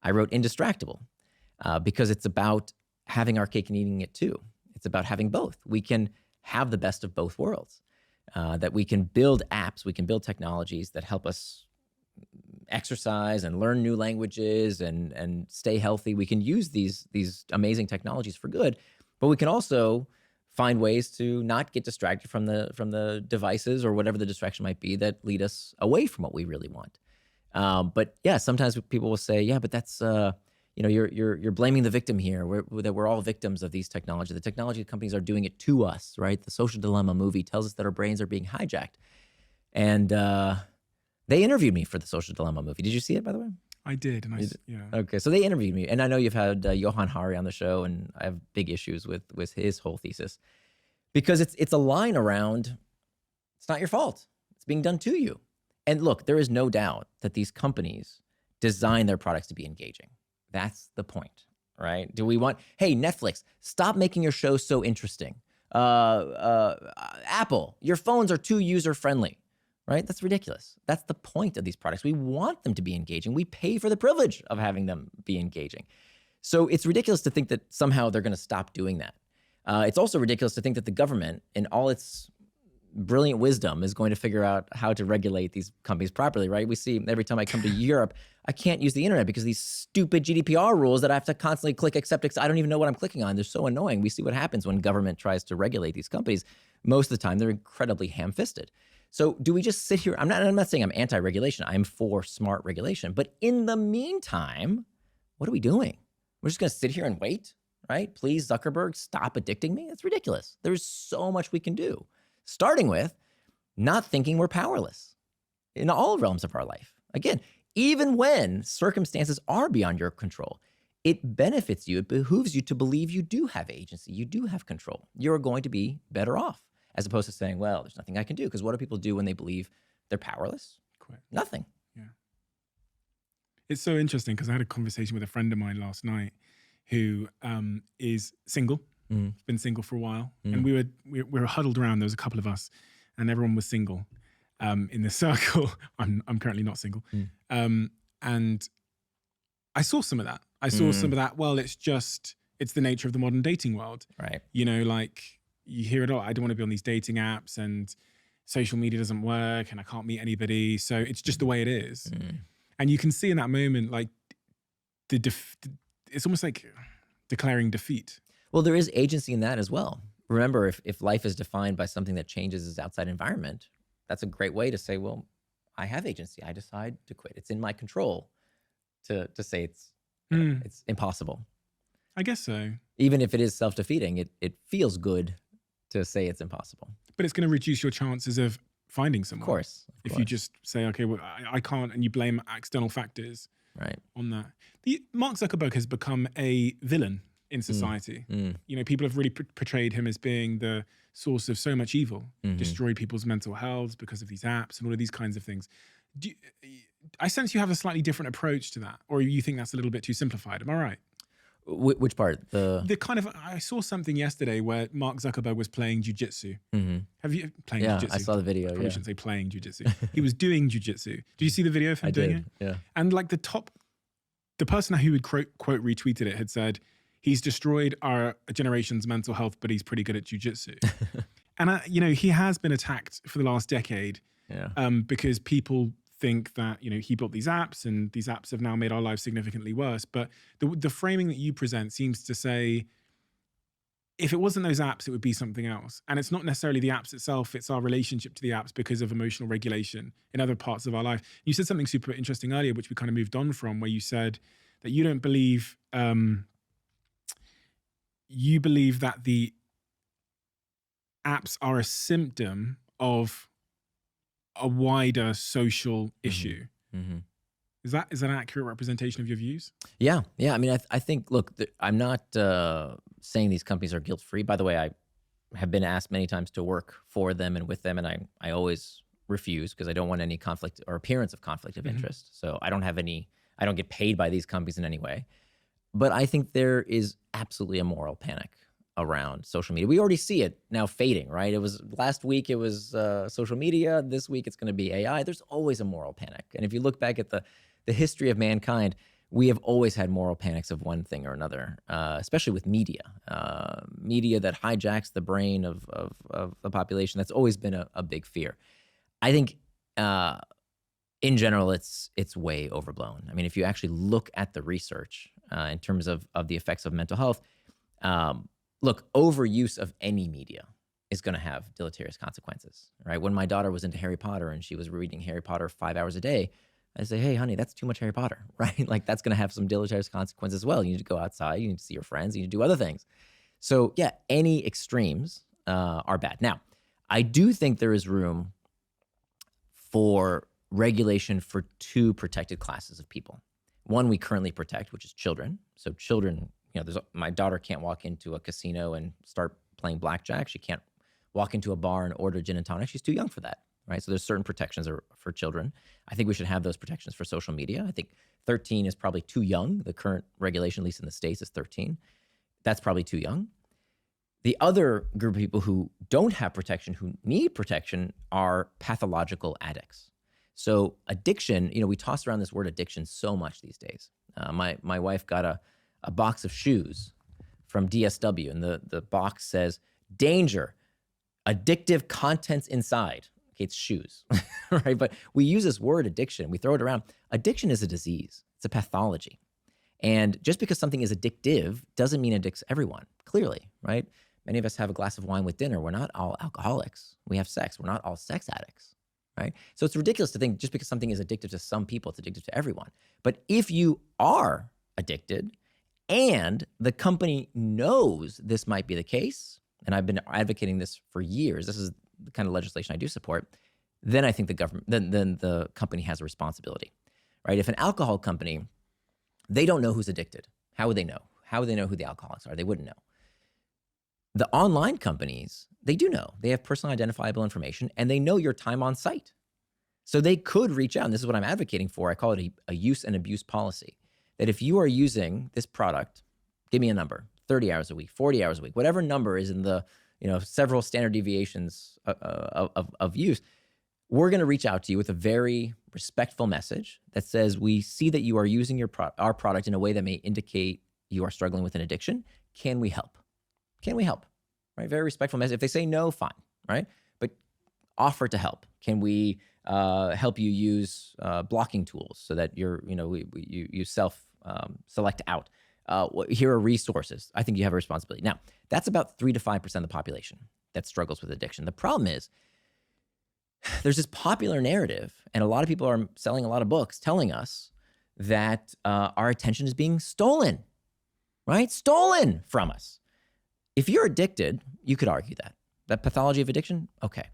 I wrote Indistractable because it's about having our cake and eating it too. It's about having both. We can have the best of both worlds, that we can build apps, we can build technologies that help us exercise and learn new languages and stay healthy. We can use these amazing technologies for good, but we can also find ways to not get distracted from the devices or whatever the distraction might be that lead us away from what we really want. But yeah, sometimes people will say, yeah, but that's you're blaming the victim here. That we're all victims of these technology. The technology companies are doing it to us, right? The Social Dilemma movie tells us that our brains are being hijacked, and they interviewed me for the Social Dilemma movie. Did you see it, by the way? I did, and yeah. Okay, so they interviewed me, and I know you've had Johan Hari on the show, and I have big issues with his whole thesis because it's a line around it's not your fault. It's being done to you. And look, there is no doubt that these companies design their products to be engaging. That's the point, right? Do we want, hey, Netflix, stop making your show so interesting. Apple, your phones are too user-friendly, right? That's ridiculous. That's the point of these products. We want them to be engaging. We pay for the privilege of having them be engaging. So it's ridiculous to think that somehow they're going to stop doing that. It's also ridiculous to think that the government, in all its brilliant wisdom, is going to figure out how to regulate these companies properly, right? We see every time I come to Europe, I can't use the internet because of these stupid GDPR rules that I have to constantly click accept. I don't even know what I'm clicking on. They're so annoying. We see what happens when government tries to regulate these companies. Most of the time, they're incredibly ham-fisted. So do we just sit here? I'm not saying I'm anti-regulation. I'm for smart regulation. But in the meantime, what are we doing? We're just going to sit here and wait, right? Please, Zuckerberg, stop addicting me. That's ridiculous. There's so much we can do. Starting with not thinking we're powerless in all realms of our life. Again, even when circumstances are beyond your control, it benefits you, it behooves you to believe you do have agency, you do have control. You're going to be better off, as opposed to saying, well, there's nothing I can do. Because what do people do when they believe they're powerless? Quite. Nothing. Yeah. It's so interesting because I had a conversation with a friend of mine last night who is single. He's been single for a while, and we were huddled around. There was a couple of us, and everyone was single in the circle. I'm currently not single, and I saw some of that. I saw some of that. Well, it's the nature of the modern dating world, right? You know, like you hear it all. I don't want to be on these dating apps, and social media doesn't work, and I can't meet anybody. So it's just the way it is, and you can see in that moment, like it's almost like declaring defeat. Well, there is agency in that as well. Remember, if life is defined by something that changes its outside environment, that's a great way to say, well, I have agency. I decide to quit. It's in my control to say it's impossible. I guess so. Even if it is self-defeating, it feels good to say it's impossible. But it's going to reduce your chances of finding someone. Of course. If you just say, okay, well, I can't, and you blame external factors on that. Mark Zuckerberg has become a villain in society. You know, people have really portrayed him as being the source of so much evil, destroyed people's mental health because of these apps and all of these kinds of things. I sense you have a slightly different approach to that, or you think that's a little bit too simplified. Am I right? Which part? The kind of, I saw something yesterday where Mark Zuckerberg was playing jujitsu. Have you playing jujitsu? Yeah, I saw the video. I probably shouldn't say playing jujitsu. He was doing jujitsu. Did you see the video of him doing it? Yeah. And like the person who had quote retweeted it had said, he's destroyed our generation's mental health, but he's pretty good at jujitsu. And you know, he has been attacked for the last decade because people think that, you know, he built these apps and these apps have now made our lives significantly worse. But the framing that you present seems to say, if it wasn't those apps, it would be something else. And it's not necessarily the apps itself, it's our relationship to the apps because of emotional regulation in other parts of our life. You said something super interesting earlier, which we kind of moved on from, where you said that you don't believe, you believe that the apps are a symptom of a wider social issue. Is that an accurate representation of your views? Yeah. I mean, I think, look, I'm not saying these companies are guilt-free. By the way, I have been asked many times to work for them and with them, and I always refuse because I don't want any conflict or appearance of conflict of interest. So I don't get paid by these companies in any way. But I think there is absolutely a moral panic around social media. We already see it now fading, right? It was last week, it was social media. This week, it's going to be AI. There's always a moral panic. And if you look back at the history of mankind, we have always had moral panics of one thing or another, especially with media. Media that hijacks the brain of the population. That's always been a big fear. I think in general, it's way overblown. I mean, if you actually look at the research in terms of the effects of mental health, look, overuse of any media is going to have deleterious consequences, right? When my daughter was into Harry Potter and she was reading Harry Potter 5 hours a day, I say, hey, honey, that's too much Harry Potter, right? Like that's going to have some deleterious consequences as well. You need to go outside, you need to see your friends, you need to do other things. So yeah, any extremes are bad. Now, I do think there is room for regulation for two protected classes of people. One we currently protect, which is children. So children, my daughter can't walk into a casino and start playing blackjack. She can't walk into a bar and order gin and tonic. She's too young for that, right? So there's certain protections for children. I think we should have those protections for social media. I think 13 is probably too young. The current regulation, at least in the States, is 13. That's probably too young. The other group of people who don't have protection, who need protection, are pathological addicts. So addiction, we toss around this word addiction so much these days. My wife got a box of shoes from DSW, and the box says, danger, addictive contents inside. Okay, it's shoes, right? But we use this word addiction, we throw it around. Addiction is a disease, it's a pathology. And just because something is addictive doesn't mean it addicts everyone, clearly, right? Many of us have a glass of wine with dinner. We're not all alcoholics. We have sex. We're not all sex addicts, right? So it's ridiculous to think just because something is addictive to some people, it's addictive to everyone. But if you are addicted and the company knows this might be the case, and I've been advocating this for years, this is the kind of legislation I do support, then I think the government, then the company has a responsibility, right? If an alcohol company, they don't know who's addicted, how would they know? How would they know who the alcoholics are? They wouldn't know. The online companies, they do know. They have personal identifiable information and they know your time on site. So they could reach out, and this is what I'm advocating for. I call it a use and abuse policy. That if you are using this product, give me a number, 30 hours a week, 40 hours a week, whatever number is in the several standard deviations of use, we're going to reach out to you with a very respectful message that says, we see that you are using our product in a way that may indicate you are struggling with an addiction. Can we help? Can we help? Right? Very respectful message. If they say no, fine, right? But offer to help. Can we help you use blocking tools so that you select out? Here are resources. I think you have a responsibility. Now, that's about 3 to 5% of the population that struggles with addiction. The problem is there's this popular narrative, and a lot of people are selling a lot of books telling us that our attention is being stolen, right? Stolen from us. If you're addicted, you could argue that pathology of addiction, okay.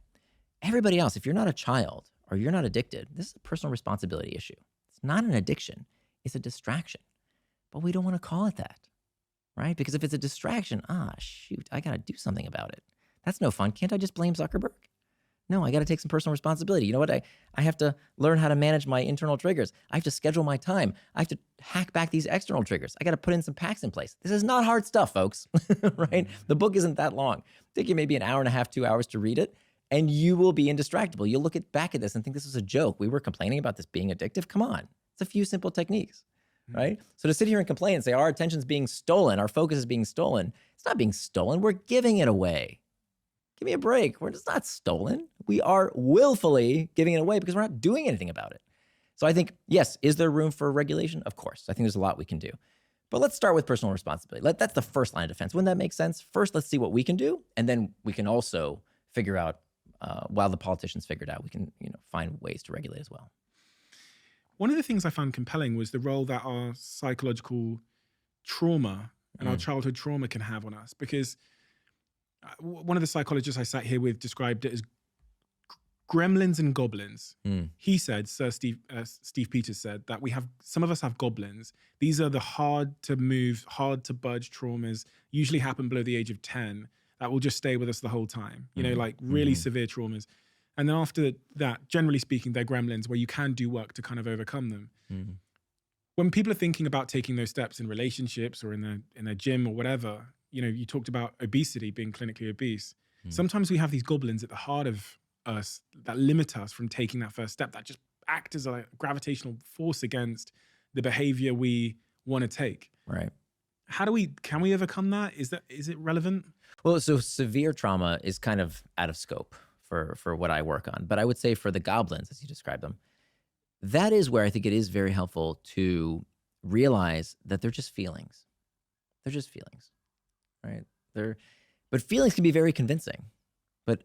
Everybody else, if you're not a child or you're not addicted, this is a personal responsibility issue. It's not an addiction, it's a distraction. But we don't want to call it that, right? Because if it's a distraction, shoot, I got to do something about it. That's no fun. Can't I just blame Zuckerberg? No, I got to take some personal responsibility. You know what? I have to learn how to manage my internal triggers. I have to schedule my time. I have to hack back these external triggers. I got to put in some packs in place. This is not hard stuff, folks, right? The book isn't that long. Take you maybe an hour and a half, 2 hours to read it, and you will be indistractable. You'll look back at this and think this was a joke. We were complaining about this being addictive. Come on. It's a few simple techniques, right? So to sit here and complain and say our attention's being stolen, our focus is being stolen, it's not being stolen. We're giving it away. Give me a break. It's not stolen. We are willfully giving it away because we're not doing anything about it. So I think, yes, is there room for regulation? Of course. I think there's a lot we can do. But let's start with personal responsibility. That's the first line of defense. Wouldn't that make sense? First, let's see what we can do. And then we can also figure out, while the politicians figure it out, we can find ways to regulate as well. One of the things I found compelling was the role that our psychological trauma and our childhood trauma can have on us. Because one of the psychologists I sat here with described it as gremlins and goblins. He said, Sir Steve Peters said, that some of us have goblins. These are the hard to move, hard to budge traumas, usually happen below the age of 10, that will just stay with us the whole time, like really severe traumas. And then after that, generally speaking, they're gremlins where you can do work to kind of overcome them. When people are thinking about taking those steps in relationships or in their gym or whatever, you talked about obesity, being clinically obese. Sometimes we have these goblins at the heart of us that limit us from taking that first step, that just act as a gravitational force against the behavior we want to take. Right. Can we overcome that? Is it relevant? Well, so severe trauma is kind of out of scope for what I work on. But I would say for the goblins, as you describe them, that is where I think it is very helpful to realize that they're just feelings. They're just feelings, right? But feelings can be very convincing. But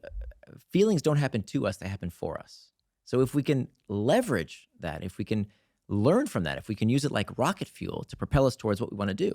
feelings don't happen to us, they happen for us. So if we can leverage that, if we can learn from that, if we can use it like rocket fuel to propel us towards what we want to do,